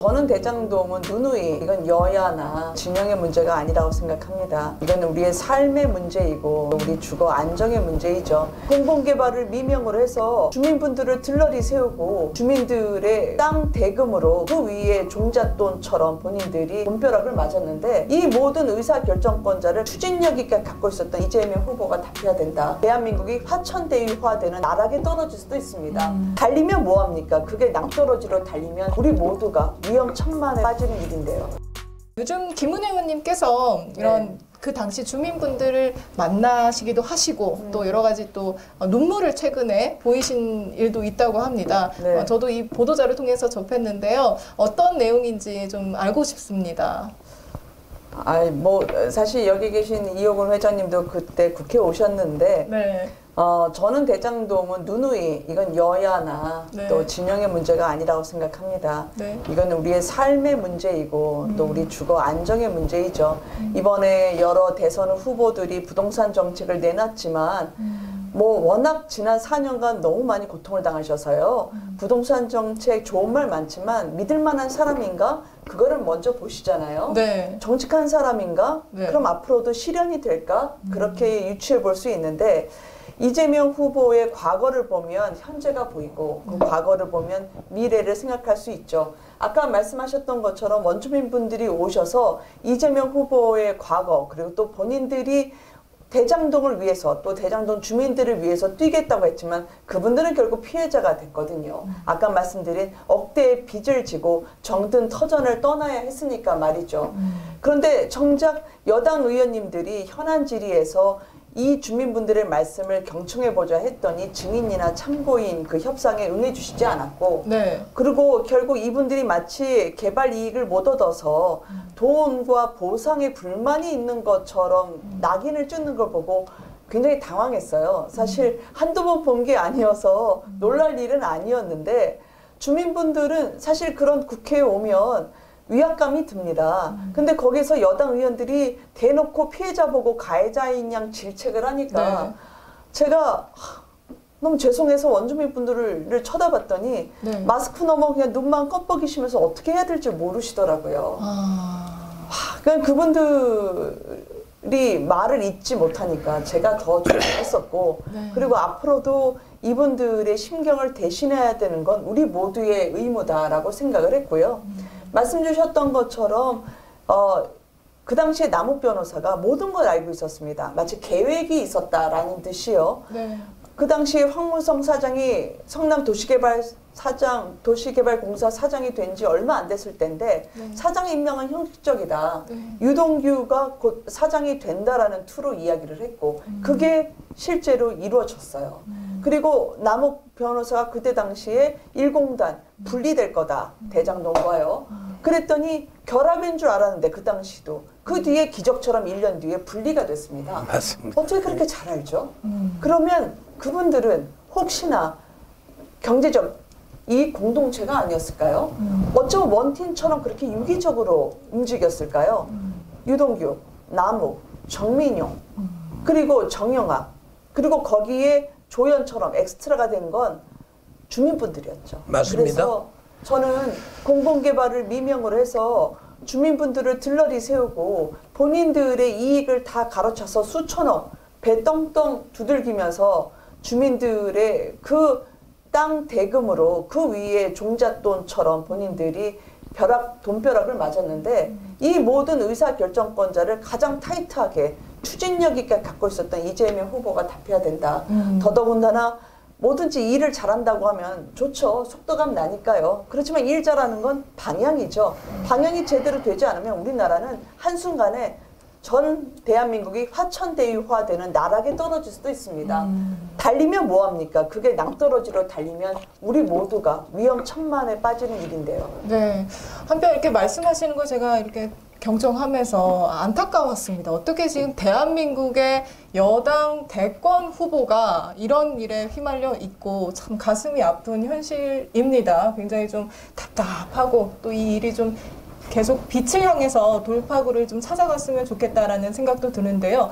저는 대장동은 누누이 이건 여야나 진영의 문제가 아니라고 생각합니다. 이건 우리의 삶의 문제이고 우리 주거 안정의 문제이죠. 공공개발을 미명으로 해서 주민분들을 들러리 세우고 주민들의 땅 대금으로 그 위에 종잣돈처럼 본인들이 돈벼락을 맞았는데, 이 모든 의사결정권자를 추진력 있게 갖고 있었던 이재명 후보가 답해야 된다. 대한민국이 화천대유화되는 나락에 떨어질 수도 있습니다. 달리면 뭐합니까? 그게 낭떠러지로 달리면 우리 모두가 위험천만에 빠지는 일인데요. 요즘 김은혜 의원님께서 이런 그 당시 주민분들을 만나시기도 하시고 또 여러 가지 또 눈물을 최근에 보이신 일도 있다고 합니다. 저도 이 보도자를 통해서 접했는데요. 어떤 내용인지 좀 알고 싶습니다. 사실 여기 계신 이호근 회장님도 그때 국회 오셨는데 저는 대장동은 누누이 이건 여야나 또 진영의 문제가 아니라고 생각합니다. 이건 우리의 삶의 문제이고 또 우리 주거 안정의 문제이죠. 이번에 여러 대선 후보들이 부동산 정책을 내놨지만 워낙 지난 4년간 너무 많이 고통을 당하셔서요. 부동산 정책 좋은 말 많지만 믿을 만한 사람인가? 그거를 먼저 보시잖아요. 정직한 사람인가? 그럼 앞으로도 실현이 될까? 그렇게 유추해 볼 수 있는데, 이재명 후보의 과거를 보면 현재가 보이고 그 과거를 보면 미래를 생각할 수 있죠. 아까 말씀하셨던 것처럼 원주민분들이 오셔서 이재명 후보의 과거 그리고 또 본인들이 대장동을 위해서 또 대장동 주민들을 위해서 뛰겠다고 했지만 그분들은 결국 피해자가 됐거든요. 아까 말씀드린 억대의 빚을 지고 정든 터전을 떠나야 했으니까 말이죠. 그런데 정작 여당 의원님들이 현안 질의에서 이 주민분들의 말씀을 경청해보자 했더니 증인이나 참고인 그 협상에 응해주시지 않았고 그리고 결국 이분들이 마치 개발 이익을 못 얻어서 돈과 보상에 불만이 있는 것처럼 낙인을 찍는 걸 보고 굉장히 당황했어요. 사실 한두 번 본 게 아니어서 놀랄 일은 아니었는데, 주민분들은 사실 그런 국회에 오면 위압감이 듭니다. 근데 거기서 여당 의원들이 대놓고 피해자 보고 가해자인 양 질책을 하니까 제가 너무 죄송해서 원주민분들을 쳐다봤더니 마스크 넘어 그냥 눈만 껌뻑이시면서 어떻게 해야 될지 모르시더라고요. 그냥 그분들이 말을 잇지 못하니까 제가 더 조심했었고 그리고 앞으로도 이분들의 심경을 대신해야 되는 건 우리 모두의 의무다라고 생각을 했고요. 말씀 주셨던 것처럼 그 당시에 남욱 변호사가 모든 걸 알고 있었습니다. 마치 계획이 있었다라는 듯이요. 그 당시에 황문성 사장이 도시개발공사 사장이 된 지 얼마 안 됐을 때인데 사장 임명은 형식적이다. 유동규가 곧 사장이 된다라는 투로 이야기를 했고 그게 실제로 이루어졌어요. 그리고 남욱 변호사가 그때 당시에 1공단 분리될 거다. 대장동과요. 그랬더니 결합인 줄 알았는데 그 당시도 그 뒤에 기적처럼 1년 뒤에 분리가 됐습니다. 맞습니다. 어떻게 그렇게 잘 알죠? 그러면 그분들은 혹시나 경제적 이익 공동체가 아니었을까요? 어쩌면 원팀처럼 그렇게 유기적으로 움직였을까요? 유동규, 남욱, 정민용, 그리고 정영학, 그리고 거기에 조연처럼 엑스트라가 된 건 주민분들이었죠. 맞습니다. 그래서 저는 공공개발을 미명으로 해서 주민분들을 들러리 세우고 본인들의 이익을 다 가로차서 수천억 배 떵떵 두들기면서 주민들의 그 땅 대금으로 그 위에 종잣돈처럼 본인들이 돈벼락을 맞았는데, 이 모든 의사결정권자를 가장 타이트하게 추진력 있게 갖고 있었던 이재명 후보가 답해야 된다. 더더군다나 뭐든지 일을 잘한다고 하면 좋죠. 속도감 나니까요. 그렇지만 일 잘하는 건 방향이죠. 방향이 제대로 되지 않으면 우리나라는 한순간에 전 대한민국이 화천대유화되는 나락에 떨어질 수도 있습니다. 달리면 뭐합니까? 그게 낭떠러지로 달리면 우리 모두가 위험천만에 빠지는 일인데요. 한편 이렇게 말씀하시는 거 제가 이렇게 경청하면서 안타까웠습니다. 어떻게 지금 대한민국의 여당 대권 후보가 이런 일에 휘말려 있고 참 가슴이 아픈 현실입니다. 굉장히 좀 답답하고 또 이 일이 좀 계속 빛을 향해서 돌파구를 좀 찾아갔으면 좋겠다라는 생각도 드는데요.